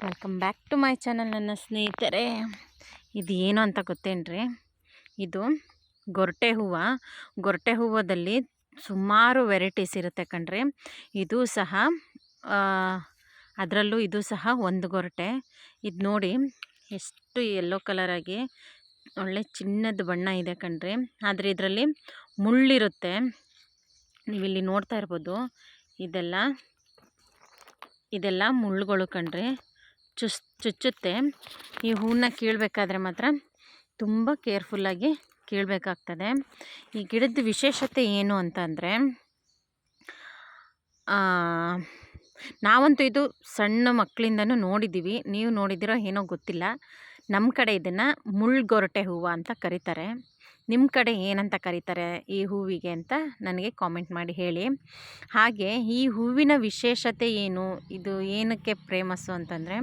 Welcome back to my channel ನನ್ನ ಸ್ನೇಹಿತರೆ. ಇದು ಏನು ಅಂತ ಗೊತ್ತೇನ್ರಿ? ಇದು ಗೊರಟೆ ಹೂವು. ಗೊರಟೆ ಹೂವದಲ್ಲಿ ಸುಮಾರು ವೆರೈಟೀಸ್ ಇರುತ್ತೆ ಕಣ್ರಿ. ಇದು ಸಹ ಅದರಲ್ಲೂ ಇದು ಸಹ ಒಂದು ಗೊರಟೆ. ಇದು ನೋಡಿ ಎಷ್ಟು ಯೆಲ್ಲೋ ಕಲರಾಗಿ ಒಳ್ಳೆ ಚಿನ್ನದ ಬಣ್ಣ ಇದೆ ಕಣ್ರಿ. ಆದರೆ ಇದರಲ್ಲಿ ಮುಳ್ಳಿರುತ್ತೆ. ನೀವಿಲ್ಲಿ ನೋಡ್ತಾ ಇರ್ಬೋದು, ಇದೆಲ್ಲ ಮುಳ್ಳುಗಳು ಕಣ್ರಿ. ಚುಚ್ಚುತ್ತೆ. ಈ ಹೂವನ್ನ ಕೀಳಬೇಕಾದ್ರೆ ಮಾತ್ರ ತುಂಬ ಕೇರ್ಫುಲ್ಲಾಗಿ ಕೀಳಬೇಕಾಗ್ತದೆ. ಈ ಗಿಡದ ವಿಶೇಷತೆ ಏನು ಅಂತಂದರೆ, ನಾವಂತೂ ಇದು ಸಣ್ಣ ಮಕ್ಕಳಿಂದನೂ ನೋಡಿದ್ದೀವಿ. ನೀವು ನೋಡಿದ್ದೀರೋ ಏನೋ ಗೊತ್ತಿಲ್ಲ. ನಮ್ಮ ಕಡೆ ಇದನ್ನು ಮುಳ್ಳುಗೊರಟೆ ಹೂವು ಅಂತ ಕರೀತಾರೆ. ನಿಮ್ಮ ಕಡೆ ಏನಂತ ಕರೀತಾರೆ ಈ ಹೂವಿಗೆ ಅಂತ ನನಗೆ ಕಾಮೆಂಟ್ ಮಾಡಿ ಹೇಳಿ. ಹಾಗೆ ಈ ಹೂವಿನ ವಿಶೇಷತೆ ಏನು, ಇದು ಏನಕ್ಕೆ ಫೇಮಸ್ಸು ಅಂತಂದರೆ,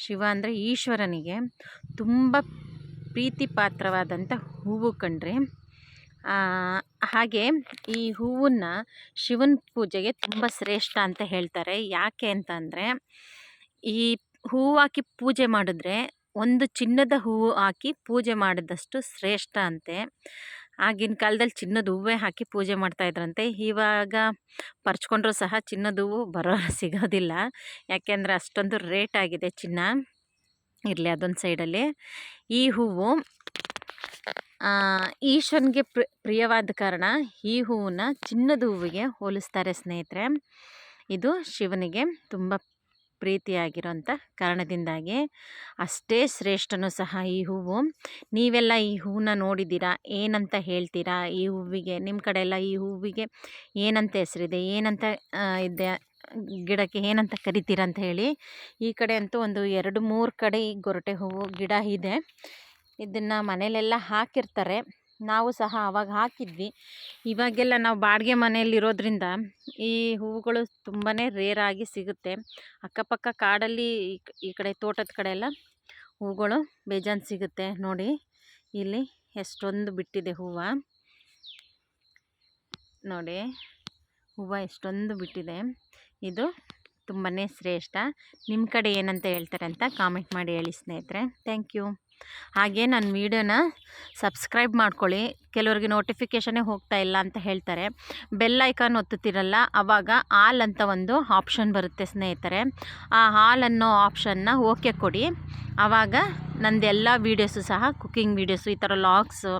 ಶಿವ ಅಂದರೆ ಈಶ್ವರನಿಗೆ ತುಂಬ ಪ್ರೀತಿ ಪಾತ್ರವಾದಂಥ ಹೂವು ಕಣ್ರಿ. ಹಾಗೆ ಈ ಹೂವನ್ನು ಶಿವನ ಪೂಜೆಗೆ ತುಂಬ ಶ್ರೇಷ್ಠ ಅಂತ ಹೇಳ್ತಾರೆ. ಯಾಕೆ ಅಂತಂದರೆ, ಈ ಹೂವು ಹಾಕಿ ಪೂಜೆ ಮಾಡಿದ್ರೆ ಒಂದು ಚಿನ್ನದ ಹೂವು ಹಾಕಿ ಪೂಜೆ ಮಾಡಿದಷ್ಟು ಶ್ರೇಷ್ಠ ಅಂತೆ. ಆಗಿನ ಕಾಲದಲ್ಲಿ ಚಿನ್ನದ ಹೂವೇ ಹಾಕಿ ಪೂಜೆ ಮಾಡ್ತಾಯಿದ್ರಂತೆ. ಇವಾಗ ಪರ್ಚ್ಕೊಂಡ್ರೂ ಸಹ ಚಿನ್ನದ ಹೂವು ಸಿಗೋದಿಲ್ಲ. ಯಾಕೆಂದರೆ ಅಷ್ಟೊಂದು ರೇಟ್ ಆಗಿದೆ ಚಿನ್ನ. ಇರಲಿ ಅದೊಂದು ಸೈಡಲ್ಲಿ. ಈ ಹೂವು ಈಶ್ವರನಿಗೆ ಪ್ರಿಯವಾದ ಕಾರಣ ಈ ಹೂವನ್ನ ಚಿನ್ನದ ಹೂವಿಗೆ ಹೋಲಿಸ್ತಾರೆ ಸ್ನೇಹಿತರೆ. ಇದು ಶಿವನಿಗೆ ತುಂಬ ಪ್ರೀತಿಯಾಗಿರೋಂಥ ಕಾರಣದಿಂದಾಗಿ ಅಷ್ಟೇ ಶ್ರೇಷ್ಠನೂ ಸಹ ಈ ಹೂವು. ನೀವೆಲ್ಲ ಈ ಹೂವನ್ನ ನೋಡಿದ್ದೀರಾ, ಏನಂತ ಹೇಳ್ತೀರಾ? ಈ ಹೂವಿಗೆ ನಿಮ್ಮ ಕಡೆ ಎಲ್ಲ ಈ ಹೂವಿಗೆ ಏನಂತ ಹೆಸರಿದೆ, ಏನಂತ ಇದೆ, ಗಿಡಕ್ಕೆ ಏನಂತ ಕರಿತೀರಾ ಅಂತ ಹೇಳಿ. ಈ ಕಡೆ ಅಂತೂ ಒಂದು 2-3 ಕಡೆ ಈ ಗೊರಟೆ ಹೂವು ಗಿಡ ಇದೆ. ಇದನ್ನು ಮನೇಲೆಲ್ಲ ಹಾಕಿರ್ತಾರೆ. ನಾವು ಸಹ ಆವಾಗ ಹಾಕಿದ್ವಿ. ಇವಾಗೆಲ್ಲ ನಾವು ಬಾಡಿಗೆ ಮನೆಯಲ್ಲಿರೋದ್ರಿಂದ ಈ ಹೂವುಗಳು ತುಂಬಾ ರೇರಾಗಿ ಸಿಗುತ್ತೆ. ಅಕ್ಕಪಕ್ಕ ಕಾಡಲ್ಲಿ ಈ ಕಡೆ ತೋಟದ ಕಡೆ ಎಲ್ಲ ಹೂಗಳು ಬೇಜಾನ್ ಸಿಗುತ್ತೆ. ನೋಡಿ ಇಲ್ಲಿ ಎಷ್ಟೊಂದು ಬಿಟ್ಟಿದೆ ಹೂವು. ನೋಡಿ ಹೂವು ಎಷ್ಟೊಂದು ಬಿಟ್ಟಿದೆ. ಇದು ತುಂಬಾ ಶ್ರೇಷ್ಠ. ನಿಮ್ಮ ಕಡೆ ಏನಂತ ಹೇಳ್ತಾರೆ ಅಂತ ಕಾಮೆಂಟ್ ಮಾಡಿ ಹೇಳಿ ಸ್ನೇಹಿತರೆ. Thank you. ಹಾಗೆ ನನ್ನ ವೀಡಿಯೋನ ಸಬ್ಸ್ಕ್ರೈಬ್ ಮಾಡ್ಕೊಳ್ಳಿ. ಕೆಲವರಿಗೆ ನೋಟಿಫಿಕೇಷನ್ನೇ ಹೋಗ್ತಾ ಇಲ್ಲ ಅಂತ ಹೇಳ್ತಾರೆ. ಬೆಲ್ ಐಕಾನ್ ಒತ್ತುತ್ತಿರಲ್ಲ, ಆವಾಗ ಆಲ್ ಅಂತ ಒಂದು ಆಪ್ಷನ್ ಬರುತ್ತೆ ಸ್ನೇಹಿತರೆ. ಆ ಆಲ್ ಅನ್ನೋ ಆಪ್ಷನ್ನ ಓಕೆ ಕೊಡಿ. ಆವಾಗ ನಂದೆಲ್ಲ ವೀಡಿಯೋಸು ಸಹ ಕುಕ್ಕಿಂಗ್ ವೀಡಿಯೋಸು, ಈ ಥರ ಲಾಗ್ಸು,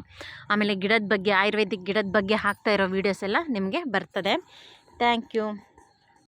ಆಮೇಲೆ ಗಿಡದ ಬಗ್ಗೆ, ಆಯುರ್ವೇದಿಕ್ ಗಿಡದ ಬಗ್ಗೆ ಹಾಕ್ತಾ ಇರೋ ವೀಡಿಯೋಸ್ ಎಲ್ಲ ನಿಮಗೆ ಬರ್ತದೆ. Thank you.